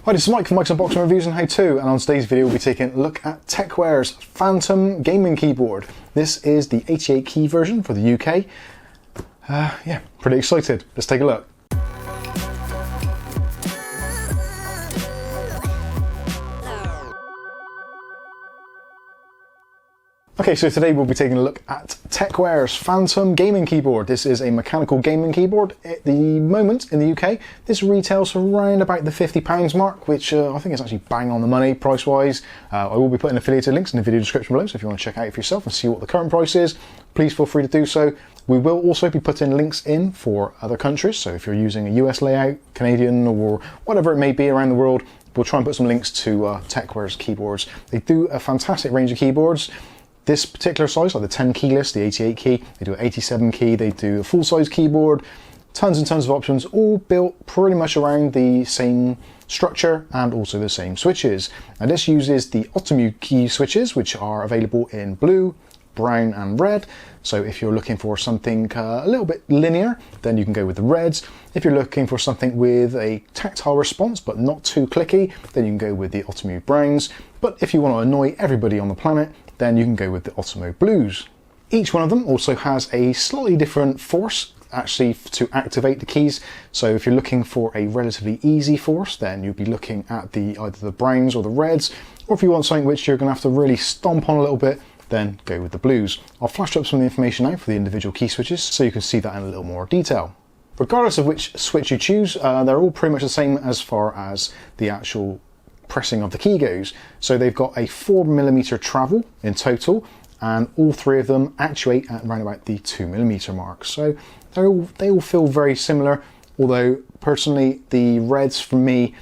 Hi, this is Mike from Mike's Unboxing Reviews and How To, and on today's video we'll be taking a look at Tecware's Phantom gaming keyboard. This is the 88 key version for the UK. Yeah, pretty excited. Let's take a look. Okay, so today we'll be taking a look at Tecware's Phantom gaming keyboard. This is a mechanical gaming keyboard. At the moment in the UK, this retails for around about the £50 mark, which I think is actually bang on the money price-wise. I will be putting affiliated links in the video description below, so if you want to check out for yourself and see what the current price is, please feel free to do so. We will also be putting links in for other countries, so if you're using a US layout, Canadian, or whatever it may be around the world, we'll try and put some links to Tecware's keyboards. They do a fantastic range of keyboards. This particular size, like the 10 key list, the 88 key, they do an 87 key, they do a full size keyboard, tons and tons of options, all built pretty much around the same structure and also the same switches. And this uses the OUTEMU key switches, which are available in blue, brown and red. So if you're looking for something a little bit linear, then you can go with the reds. If you're looking for something with a tactile response but not too clicky, then you can go with the OUTEMU browns. But if you want to annoy everybody on the planet, then you can go with the OUTEMU blues. Each one of them also has a slightly different force actually to activate the keys. So if you're looking for a relatively easy force, then you'll be looking at either the browns or the reds, or if you want something which you're going to have to really stomp on a little bit, then go with the blues. I'll flash up some of the information now for the individual key switches so you can see that in a little more detail. Regardless of which switch you choose, they're all pretty much the same as far as the actual pressing of the key goes. So they've got a 4mm travel in total, and all three of them actuate at around about the 2mm mark. So they all feel very similar, although personally the reds for me,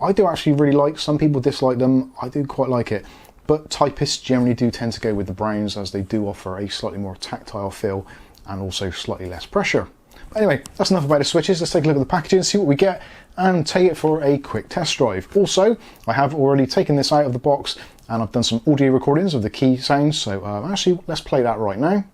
I do actually really like. Some people dislike them, I do quite like it. But typists generally do tend to go with the browns, as they do offer a slightly more tactile feel and also slightly less pressure. But anyway, that's enough about the switches. Let's take a look at the packaging, see what we get, and take it for a quick test drive. Also, I have already taken this out of the box and I've done some audio recordings of the key sounds, so actually let's play that right now.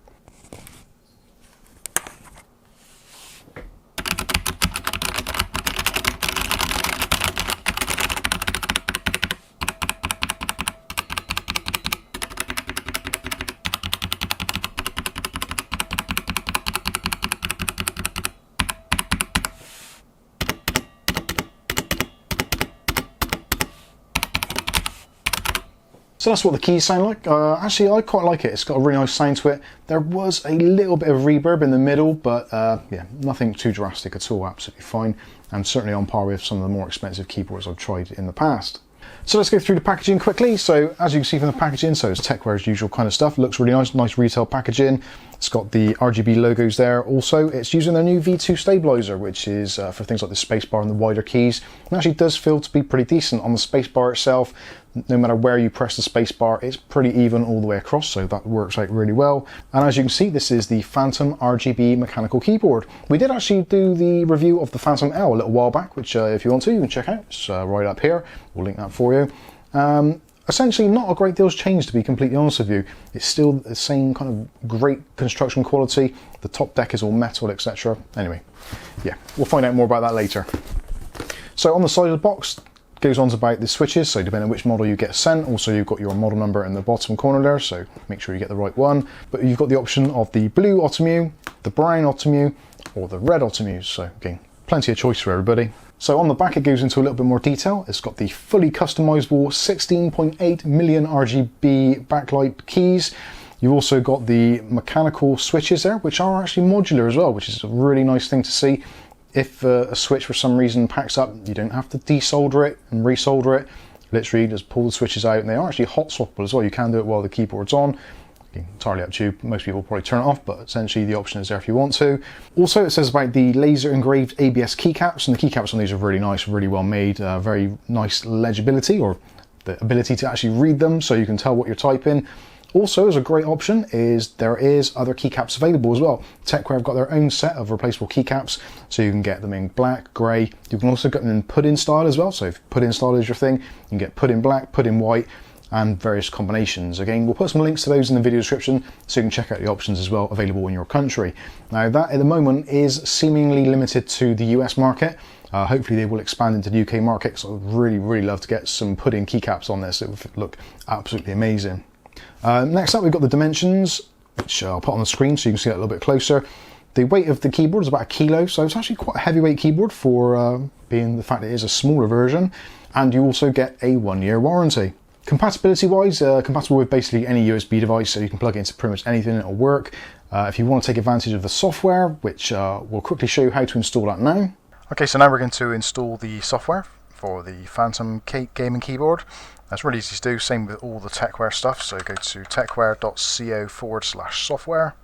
So that's what the keys sound like. Actually, I quite like it. It's got a really nice sound to it. There was a little bit of reverb in the middle, but yeah, nothing too drastic at all, absolutely fine. And certainly on par with some of the more expensive keyboards I've tried in the past. So let's go through the packaging quickly. So as you can see from the packaging, so it's Tecware's usual kind of stuff. It looks really nice retail packaging. It's got the RGB logos there. Also, it's using their new V2 stabilizer, which is for things like the spacebar and the wider keys. It actually does feel to be pretty decent on the spacebar itself. No matter where you press the spacebar, it's pretty even all the way across, so that works out really well. And as you can see, this is the Phantom RGB mechanical keyboard. We did actually do the review of the Phantom L a little while back, which if you want to, you can check out. It's right up here. We'll link that for you. Essentially, not a great deal's changed, to be completely honest with you. It's still the same kind of great construction quality. The top deck is all metal, etc. Anyway, yeah, we'll find out more about that later. So on the side of the box, goes on to about the switches, so depending on which model you get sent. Also, you've got your model number in the bottom corner there, so make sure you get the right one. But you've got the option of the blue OUTEMU, the brown OUTEMU, or the red OUTEMU. So again, plenty of choice for everybody. So on the back, it goes into a little bit more detail. It's got the fully customizable 16.8 million RGB backlight keys. You've also got the mechanical switches there, which are actually modular as well, which is a really nice thing to see. If a switch for some reason packs up, you don't have to desolder it and resolder it. Literally just pull the switches out, and they are actually hot swappable as well. You can do it while the keyboard's on. Entirely up to you. Most people probably turn it off, but essentially the option is there if you want to. Also, it says about the laser engraved ABS keycaps, and the keycaps on these are really nice, really well made, very nice legibility, or the ability to actually read them so you can tell what you're typing. Also, as a great option, there is other keycaps available as well. Tecware have got their own set of replaceable keycaps, so you can get them in black, grey. You can also get them in put-in style as well. So if put-in style is your thing, you can get put in black, put in white. and various combinations. Again, we'll put some links to those in the video description so you can check out the options as well available in your country. Now that at the moment is seemingly limited to the US market. Hopefully they will expand into the UK market, because I would really love to get some put-in keycaps on this. It would look absolutely amazing. Next up, we've got the dimensions, which I'll put on the screen so you can see that a little bit closer. The weight of the keyboard is about 1 kilo, so it's actually quite a heavyweight keyboard for being the fact that it is a smaller version, and you also get a 1-year warranty. Compatibility wise, compatible with basically any USB device, so you can plug it into pretty much anything and it'll work. If you want to take advantage of the software, which we'll quickly show you how to install that now. Okay, so now we're going to install the software for the Phantom gaming keyboard. That's really easy to do, same with all the Tecware stuff, so go to tecware.co/software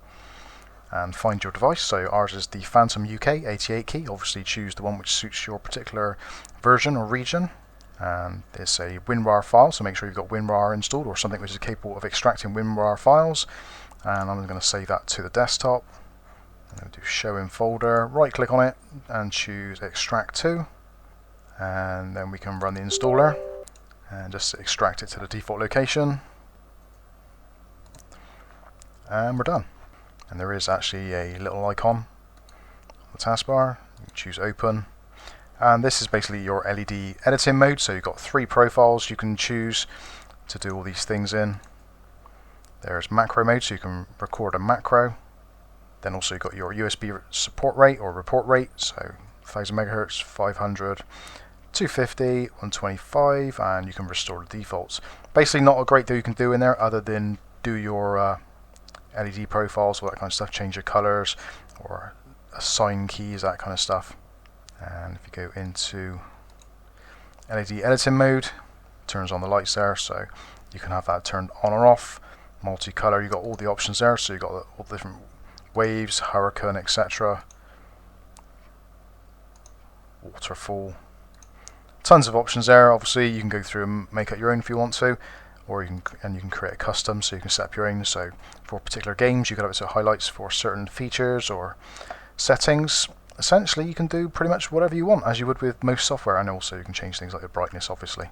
and find your device. So ours is the Phantom UK 88 key. Obviously choose the one which suits your particular version or region. And it's a WinRAR file, so make sure you've got WinRAR installed or something which is capable of extracting WinRAR files. And I'm going to save that to the desktop. I'm going to do show in folder, right click on it and choose extract to. And then we can run the installer and just extract it to the default location. And we're done. And there is actually a little icon on the taskbar. You choose open, and this is basically your LED editing mode. So you've got 3 profiles you can choose to do all these things in. There's macro mode, so you can record a macro. Then also you've got your USB support rate or report rate, so 1000 megahertz, 500, 250, 125, and you can restore the defaults. Basically not a great deal you can do in there other than do your LED profiles, all that kind of stuff, change your colors or assign keys, that kind of stuff. And if you go into LED editing mode, it turns on the lights there, so you can have that turned on or off. Multicolor, you've got all the options there, so you've got all the different waves, hurricane, etc. Waterfall, tons of options there. Obviously you can go through and make up your own if you want to, or you can create a custom, so you can set up your own. So for particular games you can have it to highlights for certain features or settings. Essentially you can do pretty much whatever you want, as you would with most software, and also you can change things like the brightness, obviously.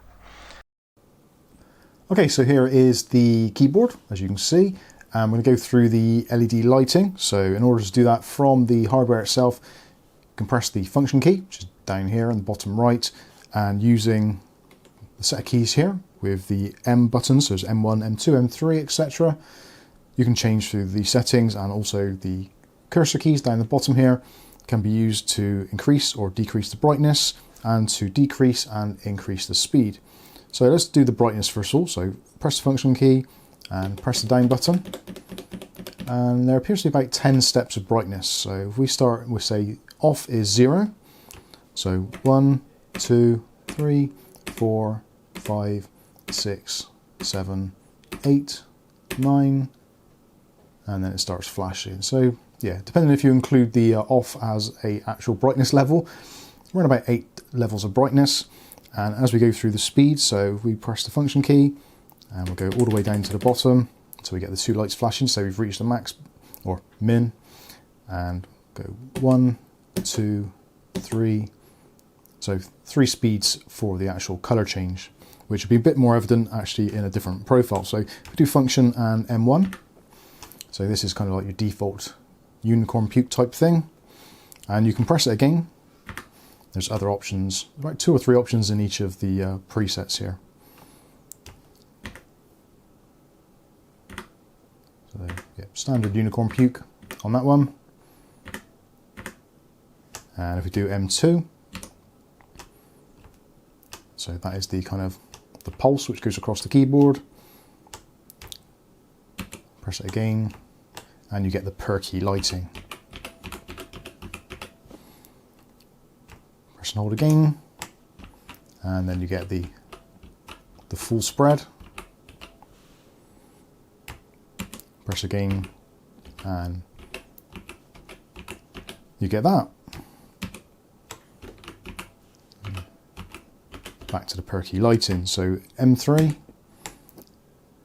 Okay, so here is the keyboard, as you can see. I'm going to go through the LED lighting. So in order to do that from the hardware itself, you can press the function key, which is down here on the bottom right, and using the set of keys here with the M buttons, so there's M1, M2, M3, etc. You can change through the settings, and also the cursor keys down the bottom here can be used to increase or decrease the brightness, and to decrease and increase the speed. So let's do the brightness first of all. So press the function key and press the down button, and there appears to be about 10 steps of brightness. So if we start with, say, off is 0, so 1, 2, 3, 4, 5, 6, 7, 8, 9, and then it starts flashing. So yeah, depending if you include the off as a actual brightness level, we're at about 8 levels of brightness. And as we go through the speed, so we press the function key and we'll go all the way down to the bottom so we get the 2 lights flashing. So we've reached the max or min, and go 1, 2, 3. So 3 speeds for the actual color change, which will be a bit more evident actually in a different profile. So if we do function and M1, so this is kind of like your default unicorn puke type thing, and you can press it again. There's other options, about 2 or 3 options in each of the presets here. So yeah, standard unicorn puke on that one. And if we do M2, so that is the kind of the pulse which goes across the keyboard. Press it again, and you get the perky lighting. Press and hold again, and then you get the full spread. Press again, and you get that. Back to the perky lighting. So M3,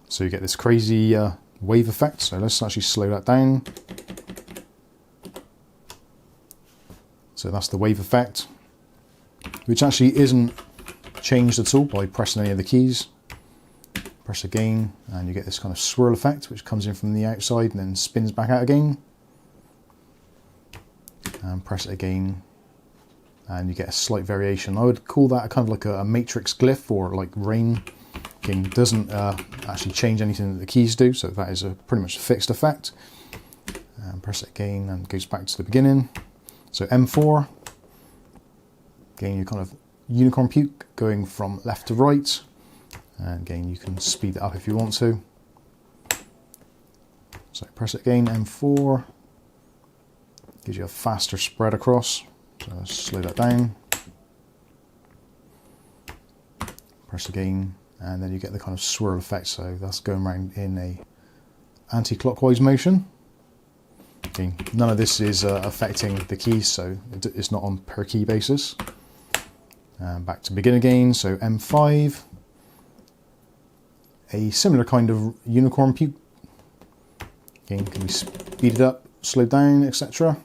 so you get this crazy wave effect. So let's actually slow that down. So that's the wave effect, which actually isn't changed at all by pressing any of the keys. Press again and you get this kind of swirl effect which comes in from the outside and then spins back out again. And press it again and you get a slight variation. I would call that kind of like a matrix glyph or like rain. Again, doesn't actually change anything that the keys do, so that is a pretty much a fixed effect. And press it again and it goes back to the beginning. So M4, again you kind of unicorn puke going from left to right, and again you can speed it up if you want to. So press it again, M4, gives you a faster spread across, so let's slow that down. Press again and then you get the kind of swirl effect, so that's going around in a anti-clockwise motion. Again, none of this is affecting the keys, so it's not on per key basis. Back to begin again, so M5, a similar kind of unicorn puke. Again, can be speeded up, slowed down, etc.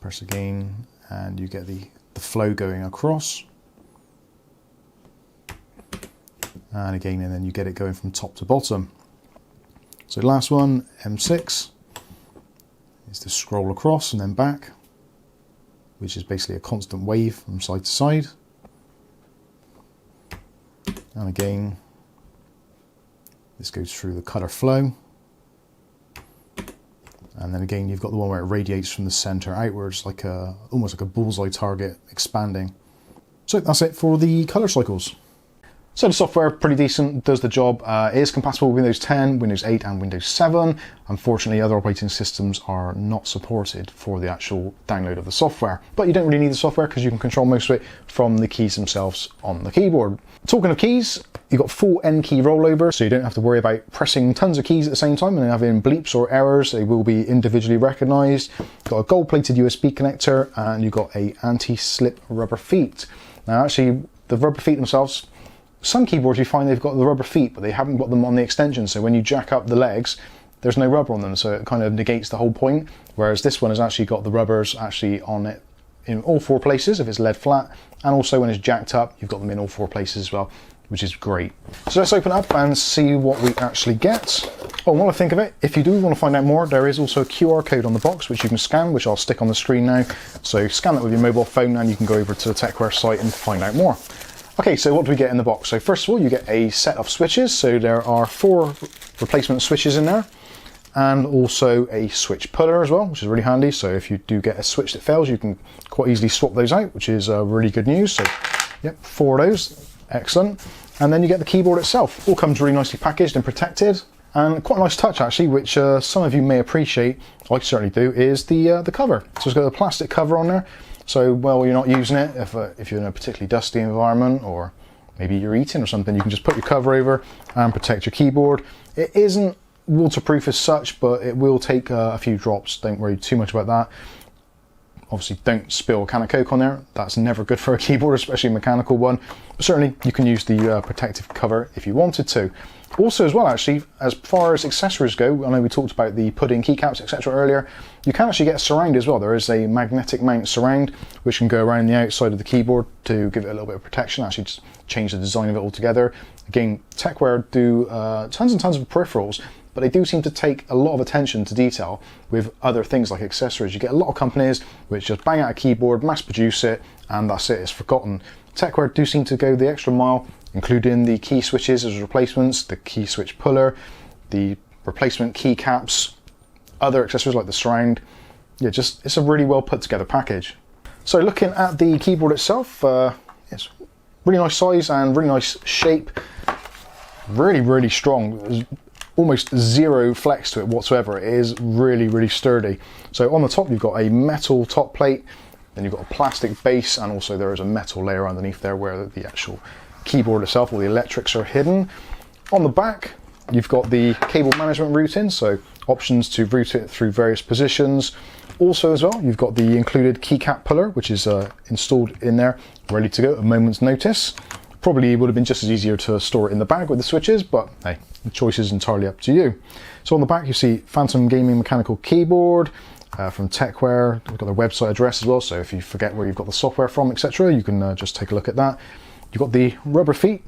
Press again and you get the flow going across. And again, and then you get it going from top to bottom. So last one, M6, is to scroll across and then back, which is basically a constant wave from side to side. And again, this goes through the colour flow. And then again, you've got the one where it radiates from the centre outwards, like almost like a bullseye target expanding. So that's it for the colour cycles. So the software, pretty decent, does the job. It is compatible with Windows 10, Windows 8 and Windows 7. Unfortunately, other operating systems are not supported for the actual download of the software. But you don't really need the software because you can control most of it from the keys themselves on the keyboard. Talking of keys, you've got full N key rollover, so you don't have to worry about pressing tons of keys at the same time and having bleeps or errors. They will be individually recognised. Got a gold-plated USB connector and you've got a anti-slip rubber feet. Now actually, the rubber feet themselves, some keyboards you find they've got the rubber feet, but they haven't got them on the extension. So when you jack up the legs, there's no rubber on them. So it kind of negates the whole point. Whereas this one has actually got the rubbers actually on it in all four places if it's lead flat. And also when it's jacked up, you've got them in all four places as well, which is great. So let's open up and see what we actually get. Oh, while I think of it, if you do want to find out more, there is also a QR code on the box which you can scan, which I'll stick on the screen now. So scan that with your mobile phone and you can go over to the Tecware site and find out more. Okay, so what do we get in the box? So first of all, you get a set of switches. So there are 4 replacement switches in there, and also a switch puller as well, which is really handy. So if you do get a switch that fails, you can quite easily swap those out, which is really good news. So yep, 4 of those, excellent. And then you get the keyboard itself. All comes really nicely packaged and protected. And quite a nice touch actually, which some of you may appreciate, I certainly do, is the cover. So it's got a plastic cover on there. So, well, you're not using it, if you're in a particularly dusty environment or maybe you're eating or something, you can just put your cover over and protect your keyboard. It isn't waterproof as such, but it will take a few drops. Don't worry too much about that. Obviously, don't spill a can of Coke on there. That's never good for a keyboard, especially a mechanical one. But certainly, you can use the protective cover if you wanted to. Also as well, actually, as far as accessories go, I know we talked about the pudding keycaps, etc. earlier, you can actually get a surround as well. There is a magnetic mount surround, which can go around the outside of the keyboard to give it a little bit of protection, actually just change the design of it altogether. Again, Tecware do tons and tons of peripherals, but they do seem to take a lot of attention to detail with other things like accessories. You get a lot of companies which just bang out a keyboard, mass produce it, and that's it, it's forgotten. Tecware do seem to go the extra mile, including the key switches as replacements, the key switch puller, the replacement keycaps, other accessories like the surround. Yeah, just it's a really well put together package. So looking at the keyboard itself, it's really nice size and really nice shape. Really, really strong. There's almost zero flex to it whatsoever. It is really, really sturdy. So on the top you've got a metal top plate, then you've got a plastic base, and also there is a metal layer underneath there where the actual keyboard itself, all the electrics are hidden. On the back you've got the cable management routing, so options to route it through various positions. Also as well, you've got the included keycap puller, which is installed in there, ready to go at a moment's notice. Probably would have been just as easier to store it in the bag with the switches, but hey, the choice is entirely up to you. So on the back you see Phantom Gaming Mechanical Keyboard from Tecware. We've got their website address as well, so if you forget where you've got the software from, etc., you can just take a look at that. You've got the rubber feet,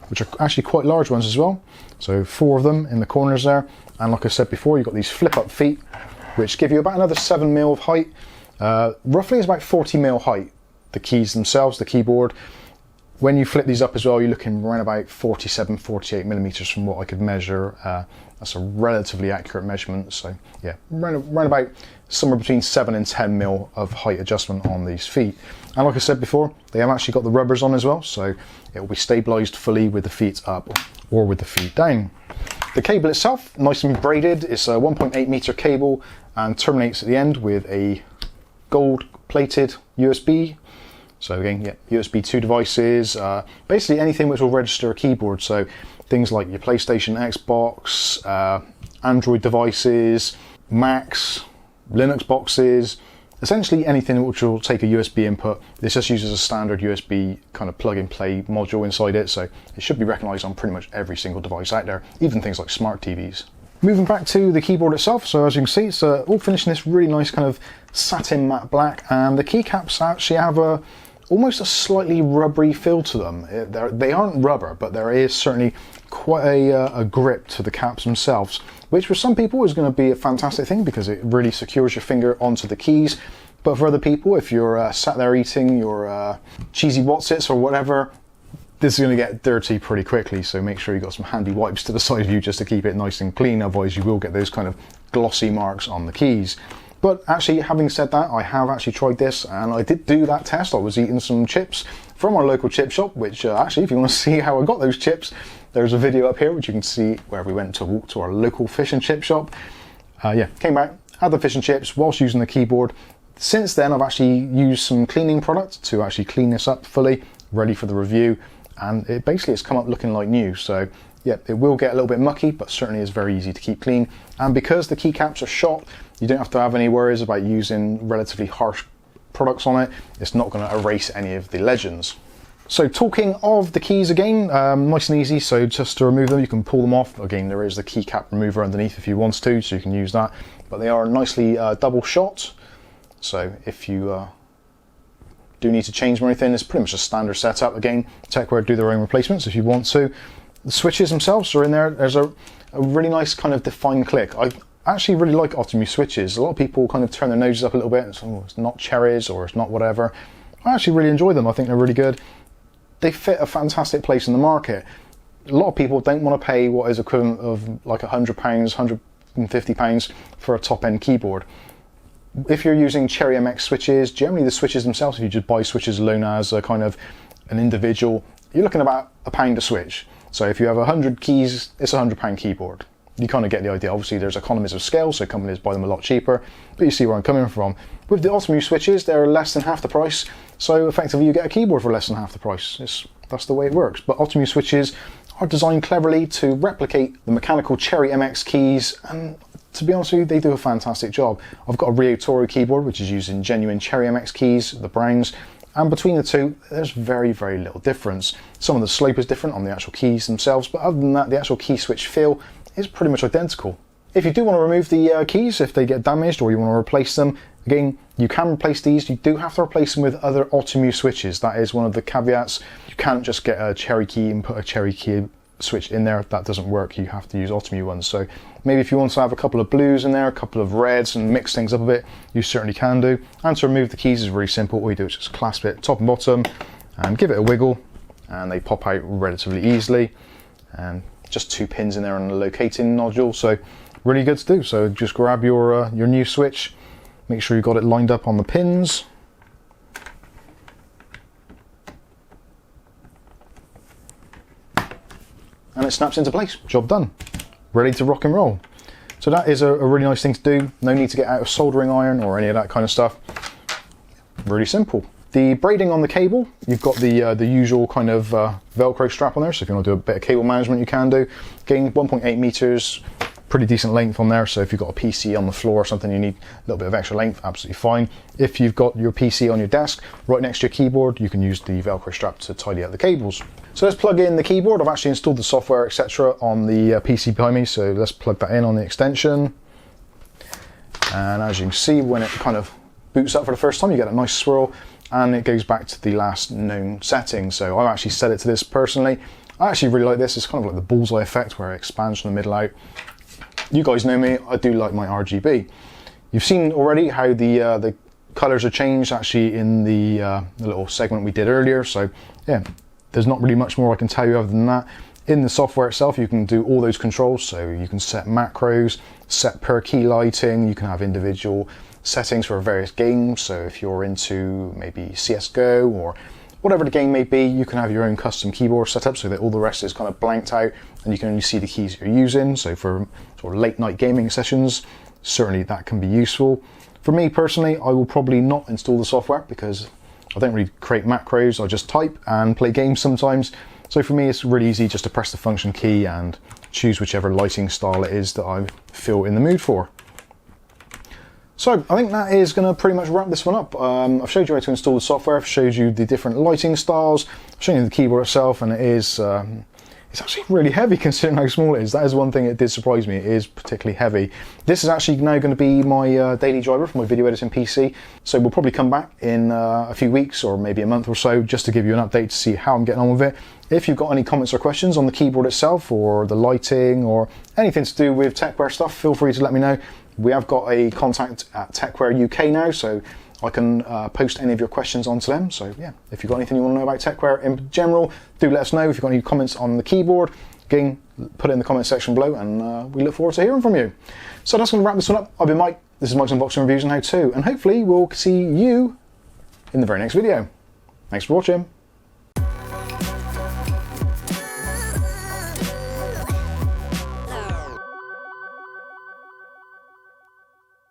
which are actually quite large ones as well. So 4 of them in the corners there. And like I said before, you've got these flip up feet, which give you about another 7mm of height. Roughly is about 40mm height, the keys themselves, the keyboard. When you flip these up as well, you're looking around about 47, 48mm from what I could measure. That's a relatively accurate measurement. So yeah, around about somewhere between 7 and 10mm of height adjustment on these feet. And like I said before, they have actually got the rubbers on as well, so it will be stabilized fully with the feet up or with the feet down. The cable itself, nice and braided. It's a 1.8 meter cable and terminates at the end with a gold plated USB. So again, yeah, USB 2 devices, basically anything which will register a keyboard. So things like your PlayStation, Xbox, Android devices, Macs, Linux boxes, essentially anything which will take a USB input. This just uses a standard USB kind of plug and play module inside it, so it should be recognised on pretty much every single device out there, even things like smart TVs. Moving back to the keyboard itself, so as you can see, it's all finished in this really nice kind of satin matte black, and the keycaps actually have almost a slightly rubbery feel to them. They aren't rubber, but there is certainly quite a grip to the caps themselves, which for some people is going to be a fantastic thing because it really secures your finger onto the keys. But for other people, if you're sat there eating your cheesy Wotsits or whatever, this is going to get dirty pretty quickly, so make sure you've got some handy wipes to the side of you just to keep it nice and clean, otherwise you will get those kind of glossy marks on the keys. But actually, having said that, I have actually tried this and I did do that test. I was eating some chips from our local chip shop, which actually, if you want to see how I got those chips, there's a video up here which you can see where we went to walk to our local fish and chip shop. Yeah, came back, had the fish and chips whilst using the keyboard. Since then, I've actually used some cleaning product to actually clean this up fully, ready for the review. And it basically has come up looking like new. So yeah, it will get a little bit mucky, but certainly is very easy to keep clean. And because the keycaps are shot, you don't have to have any worries about using relatively harsh products on it. It's not going to erase any of the legends. So talking of the keys again, nice and easy. So just to remove them, you can pull them off. Again, there is the keycap remover underneath if you want to, so you can use that. But they are nicely double shot. So if you do need to change them or anything, it's pretty much a standard setup. Again, Tecware do their own replacements if you want to. The switches themselves are in there. There's a really nice kind of defined click. I actually really like OUTEMU switches. A lot of people kind of turn their noses up a little bit and say, oh, it's not cherries or it's not whatever. I actually really enjoy them. I think they're really good. They fit a fantastic place in the market. A lot of people don't want to pay what is equivalent of like £100, £150 for a top-end keyboard. If you're using Cherry MX switches, generally the switches themselves, if you just buy switches alone as a kind of an individual, you're looking about £1 a switch. So if you have 100 keys, it's a £100 keyboard. You kind of get the idea. Obviously there's economies of scale, so companies buy them a lot cheaper, but you see where I'm coming from. With the OUTEMU switches, they're less than half the price, so effectively you get a keyboard for less than half the price. That's the way it works. But OUTEMU switches are designed cleverly to replicate the mechanical Cherry MX keys, and to be honest with you, they do a fantastic job. I've got a Rio Toro keyboard, which is using genuine Cherry MX keys, the browns, and between the two, there's very, very little difference. Some of the slope is different on the actual keys themselves, but other than that, the actual key switch feel is pretty much identical. If you do want to remove the keys, if they get damaged or you want to replace them, again, you can replace these. You do have to replace them with other OUTEMU switches. That is one of the caveats. You can't just get a Cherry key and put a Cherry key switch in there. That doesn't work. You have to use OUTEMU ones. So maybe if you want to have a couple of blues in there, a couple of reds, and mix things up a bit, you certainly can do. And to remove the keys is really simple. All you do is just clasp it top and bottom and give it a wiggle, and they pop out relatively easily. And just 2 pins in there on the locating nodule, so really good to do. So just grab your new switch, make sure you got it lined up on the pins, and it snaps into place. Job done, ready to rock and roll. So that is a really nice thing to do. No need to get out a soldering iron or any of that kind of stuff. Really simple. The braiding on the cable, you've got the usual kind of Velcro strap on there, so if you want to do a bit of cable management, you can do. Again, 1.8 meters, pretty decent length on there, so if you've got a PC on the floor or something, you need a little bit of extra length, absolutely fine. If you've got your PC on your desk, right next to your keyboard, you can use the Velcro strap to tidy out the cables. So let's plug in the keyboard. I've actually installed the software, etc. on the PC behind me, so let's plug that in on the extension. And as you can see, when it kind of boots up for the first time, you get a nice swirl, and it goes back to the last known setting. So I've actually set it to this personally. I actually really like this. It's kind of like the bullseye effect where it expands from the middle out. You guys know me, I do like my RGB. You've seen already how the colours are changed actually in the little segment we did earlier, so yeah, there's not really much more I can tell you other than that. In the software itself you can do all those controls, so you can set macros, set per key lighting, you can have individual settings for various games, so if you're into maybe CSGO or whatever the game may be, you can have your own custom keyboard set up so that all the rest is kind of blanked out and you can only see the keys you're using. So for sort of late night gaming sessions, certainly that can be useful. For me personally, I will probably not install the software because I don't really create macros, I just type and play games sometimes. So for me it's really easy just to press the function key and choose whichever lighting style it is that I feel in the mood for. So I think that is going to pretty much wrap this one up. I've showed you how to install the software, I've showed you the different lighting styles, I've shown you the keyboard itself, and it is it's actually really heavy considering how small it is. That is one thing that did surprise me, it is particularly heavy. This is actually now going to be my daily driver for my video editing PC, so we'll probably come back in a few weeks or maybe a month or so just to give you an update to see how I'm getting on with it. If you've got any comments or questions on the keyboard itself or the lighting or anything to do with Tecware stuff, feel free to let me know. We have got a contact at Tecware UK now, so I can post any of your questions onto them. So yeah, if you've got anything you want to know about Tecware in general, do let us know. If you've got any comments on the keyboard, again, put it in the comment section below, and we look forward to hearing from you. So that's going to wrap this one up. I've been Mike, this is Mike's Unboxing Reviews and How To, and hopefully we'll see you in the very next video. Thanks for watching.